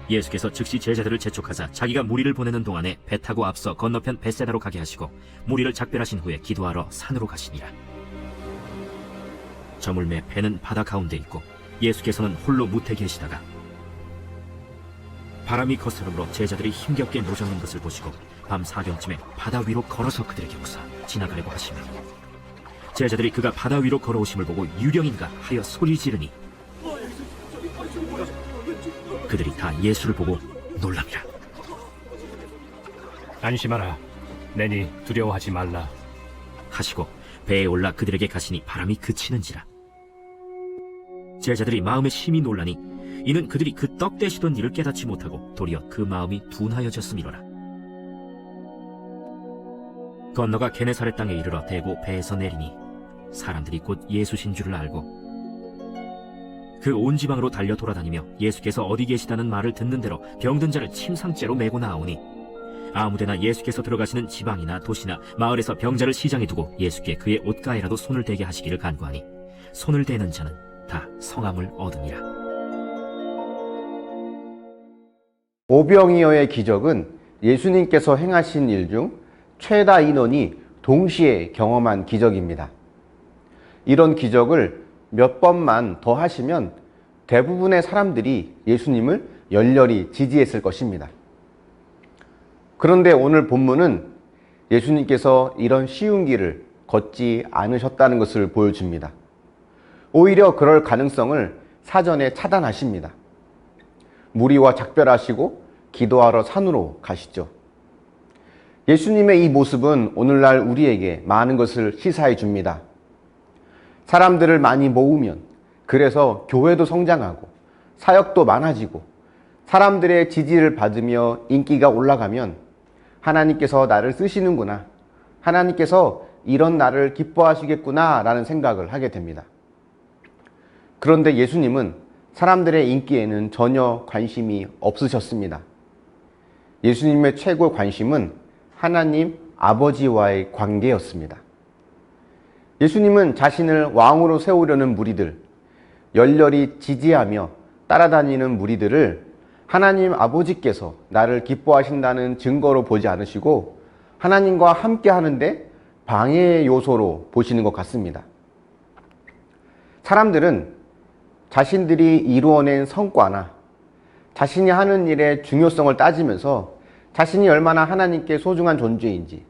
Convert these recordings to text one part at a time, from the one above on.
예수께서 즉시 제자들을 재촉하사 자기가 무리를 보내는 동안에 배 타고 앞서 건너편 벳세다로 가게 하시고 무리를 작별하신 후에 기도하러 산으로 가시니라. 저물매 배는 바다 가운데 있고 예수께서는 홀로 무태 계시다가 바람이 거스름으로 제자들이 힘겹게 노젓는 것을 보시고 밤 사경쯤에 바다 위로 걸어서 그들에게 오사 지나가려고 하시며 제자들이 그가 바다 위로 걸어오심을 보고 유령인가 하여 소리 지르니 그들이 다 예수를 보고 놀랍니다. 안심하라. 내니 두려워하지 말라. 하시고 배에 올라 그들에게 가시니 바람이 그치는지라. 제자들이 마음에 심히 놀라니 이는 그들이 그 떡 대시던 일을 깨닫지 못하고 도리어 그 마음이 둔하여졌음이로라. 건너가 게네사렛 땅에 이르러 대고 배에서 내리니 사람들이 곧 예수신 줄을 알고 그 온 지방으로 달려 돌아다니며 예수께서 어디 계시다는 말을 듣는 대로 병든 자를 침상째로 메고 나오니 아무데나 예수께서 들어가시는 지방이나 도시나 마을에서 병자를 시장에 두고 예수께 그의 옷가에라도 손을 대게 하시기를 간구하니 손을 대는 자는 다 성함을 얻으니라. 오병이어의 기적은 예수님께서 행하신 일 중 최다 인원이 동시에 경험한 기적입니다. 이런 기적을 몇 번만 더 하시면 대부분의 사람들이 예수님을 열렬히 지지했을 것입니다. 그런데 오늘 본문은 예수님께서 이런 쉬운 길을 걷지 않으셨다는 것을 보여줍니다. 오히려 그럴 가능성을 사전에 차단하십니다. 무리와 작별하시고 기도하러 산으로 가시죠. 예수님의 이 모습은 오늘날 우리에게 많은 것을 시사해 줍니다. 사람들을 많이 모으면 그래서 교회도 성장하고 사역도 많아지고 사람들의 지지를 받으며 인기가 올라가면 하나님께서 나를 쓰시는구나, 하나님께서 이런 나를 기뻐하시겠구나 라는 생각을 하게 됩니다. 그런데 예수님은 사람들의 인기에는 전혀 관심이 없으셨습니다. 예수님의 최고 관심은 하나님 아버지와의 관계였습니다. 예수님은 자신을 왕으로 세우려는 무리들, 열렬히 지지하며 따라다니는 무리들을 하나님 아버지께서 나를 기뻐하신다는 증거로 보지 않으시고 하나님과 함께 하는데 방해의 요소로 보시는 것 같습니다. 사람들은 자신들이 이루어낸 성과나 자신이 하는 일의 중요성을 따지면서 자신이 얼마나 하나님께 소중한 존재인지,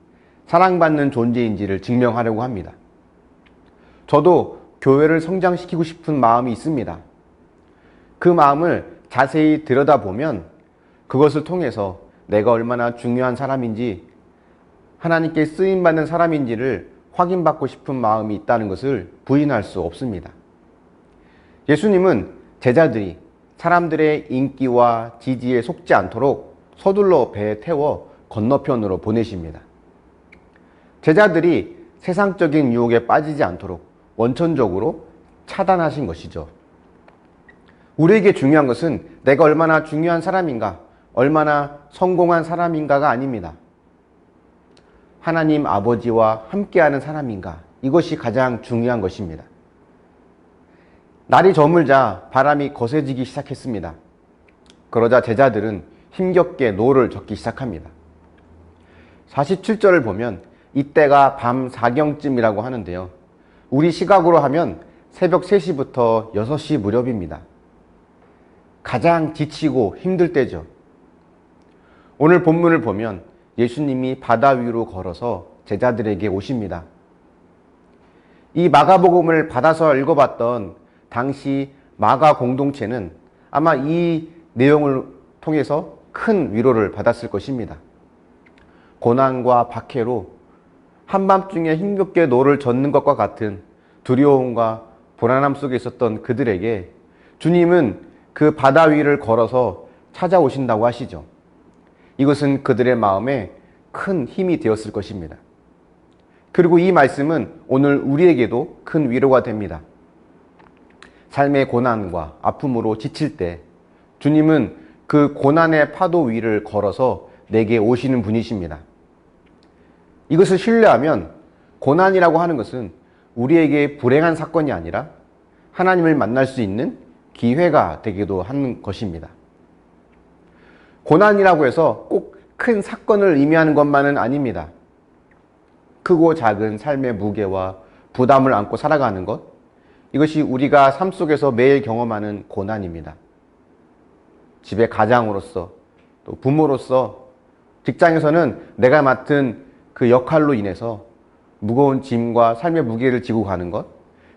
사랑받는 존재인지를 증명하려고 합니다. 저도 교회를 성장시키고 싶은 마음이 있습니다. 그 마음을 자세히 들여다보면 그것을 통해서 내가 얼마나 중요한 사람인지, 하나님께 쓰임받는 사람인지를 확인받고 싶은 마음이 있다는 것을 부인할 수 없습니다. 예수님은 제자들이 사람들의 인기와 지지에 속지 않도록 서둘러 배에 태워 건너편으로 보내십니다. 제자들이 세상적인 유혹에 빠지지 않도록 원천적으로 차단하신 것이죠. 우리에게 중요한 것은 내가 얼마나 중요한 사람인가, 얼마나 성공한 사람인가가 아닙니다. 하나님 아버지와 함께하는 사람인가, 이것이 가장 중요한 것입니다. 날이 저물자 바람이 거세지기 시작했습니다. 그러자 제자들은 힘겹게 노를 젓기 시작합니다. 47절을 보면 이때가 밤 4경쯤이라고 하는데요. 우리 시각으로 하면 새벽 3시부터 6시 무렵입니다. 가장 지치고 힘들 때죠. 오늘 본문을 보면 예수님이 바다 위로 걸어서 제자들에게 오십니다. 이 마가복음을 받아서 읽어봤던 당시 마가 공동체는 아마 이 내용을 통해서 큰 위로를 받았을 것입니다. 고난과 박해로 한밤중에 힘겹게 노를 젓는 것과 같은 두려움과 불안함 속에 있었던 그들에게 주님은 그 바다 위를 걸어서 찾아오신다고 하시죠. 이것은 그들의 마음에 큰 힘이 되었을 것입니다. 그리고 이 말씀은 오늘 우리에게도 큰 위로가 됩니다. 삶의 고난과 아픔으로 지칠 때 주님은 그 고난의 파도 위를 걸어서 내게 오시는 분이십니다. 이것을 신뢰하면 고난이라고 하는 것은 우리에게 불행한 사건이 아니라 하나님을 만날 수 있는 기회가 되기도 하는 것입니다. 고난이라고 해서 꼭 큰 사건을 의미하는 것만은 아닙니다. 크고 작은 삶의 무게와 부담을 안고 살아가는 것, 이것이 우리가 삶 속에서 매일 경험하는 고난입니다. 집의 가장으로서, 또 부모로서, 직장에서는 내가 맡은 그 역할로 인해서 무거운 짐과 삶의 무게를 지고 가는 것,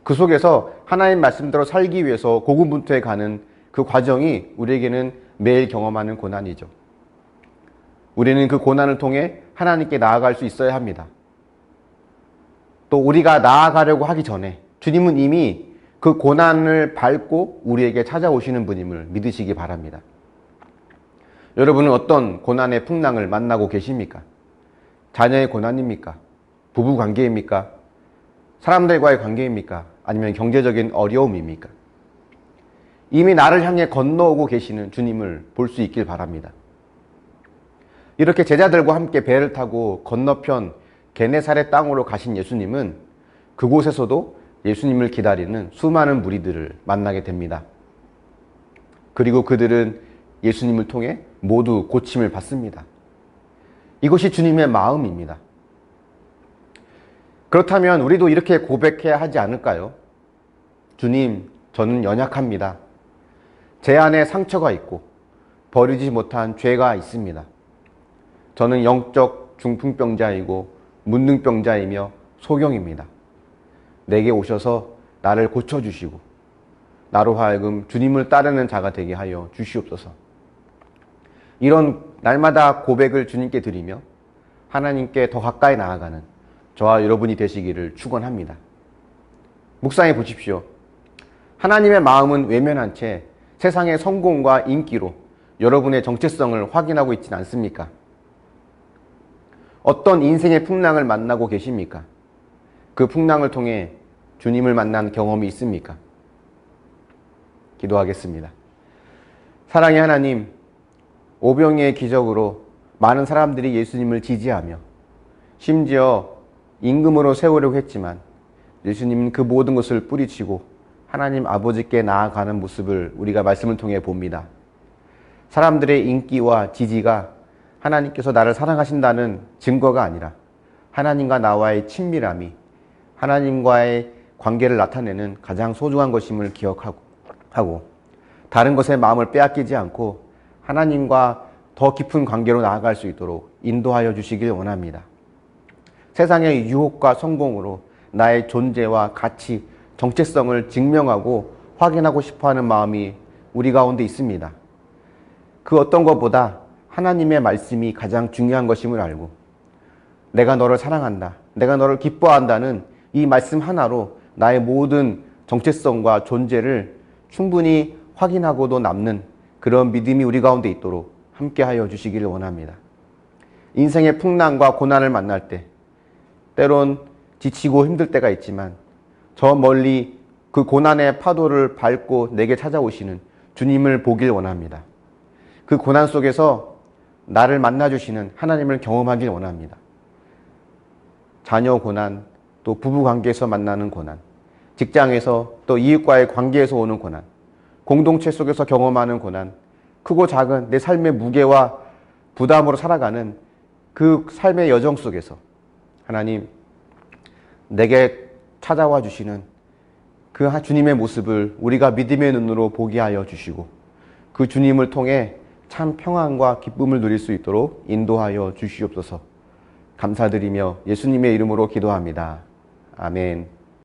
그 속에서 하나님 말씀대로 살기 위해서 고군분투해 가는 그 과정이 우리에게는 매일 경험하는 고난이죠. 우리는 그 고난을 통해 하나님께 나아갈 수 있어야 합니다. 또 우리가 나아가려고 하기 전에 주님은 이미 그 고난을 밟고 우리에게 찾아오시는 분임을 믿으시기 바랍니다. 여러분은 어떤 고난의 풍랑을 만나고 계십니까? 자녀의 고난입니까? 부부 관계입니까? 사람들과의 관계입니까? 아니면 경제적인 어려움입니까? 이미 나를 향해 건너오고 계시는 주님을 볼 수 있길 바랍니다. 이렇게 제자들과 함께 배를 타고 건너편 게네사렛 땅으로 가신 예수님은 그곳에서도 예수님을 기다리는 수많은 무리들을 만나게 됩니다. 그리고 그들은 예수님을 통해 모두 고침을 받습니다. 이것이 주님의 마음입니다. 그렇다면 우리도 이렇게 고백해야 하지 않을까요? 주님, 저는 연약합니다. 제 안에 상처가 있고 버리지 못한 죄가 있습니다. 저는 영적 중풍병자이고 문둥병자이며 소경입니다. 내게 오셔서 나를 고쳐주시고 나로 하여금 주님을 따르는 자가 되게 하여 주시옵소서. 이런 날마다 고백을 주님께 드리며 하나님께 더 가까이 나아가는 저와 여러분이 되시기를 축원합니다. 묵상해 보십시오. 하나님의 마음은 외면한 채 세상의 성공과 인기로 여러분의 정체성을 확인하고 있지는 않습니까? 어떤 인생의 풍랑을 만나고 계십니까? 그 풍랑을 통해 주님을 만난 경험이 있습니까? 기도하겠습니다. 사랑의 하나님, 오병이의 기적으로 많은 사람들이 예수님을 지지하며 심지어 임금으로 세우려고 했지만 예수님은 그 모든 것을 뿌리치고 하나님 아버지께 나아가는 모습을 우리가 말씀을 통해 봅니다. 사람들의 인기와 지지가 하나님께서 나를 사랑하신다는 증거가 아니라 하나님과 나와의 친밀함이 하나님과의 관계를 나타내는 가장 소중한 것임을 기억하고 다른 것에 마음을 빼앗기지 않고 하나님과 더 깊은 관계로 나아갈 수 있도록 인도하여 주시길 원합니다. 세상의 유혹과 성공으로 나의 존재와 가치, 정체성을 증명하고 확인하고 싶어하는 마음이 우리 가운데 있습니다. 그 어떤 것보다 하나님의 말씀이 가장 중요한 것임을 알고 내가 너를 사랑한다, 내가 너를 기뻐한다는 이 말씀 하나로 나의 모든 정체성과 존재를 충분히 확인하고도 남는 그런 믿음이 우리 가운데 있도록 함께하여 주시기를 원합니다. 인생의 풍랑과 고난을 만날 때 때론 지치고 힘들 때가 있지만 저 멀리 그 고난의 파도를 밟고 내게 찾아오시는 주님을 보길 원합니다. 그 고난 속에서 나를 만나주시는 하나님을 경험하길 원합니다. 자녀 고난, 또 부부 관계에서 만나는 고난, 직장에서 또 이웃과의 관계에서 오는 고난, 공동체 속에서 경험하는 고난, 크고 작은 내 삶의 무게와 부담으로 살아가는 그 삶의 여정 속에서 하나님, 내게 찾아와 주시는 그 주님의 모습을 우리가 믿음의 눈으로 보게 하여 주시고 그 주님을 통해 참 평안과 기쁨을 누릴 수 있도록 인도하여 주시옵소서. 감사드리며 예수님의 이름으로 기도합니다. 아멘.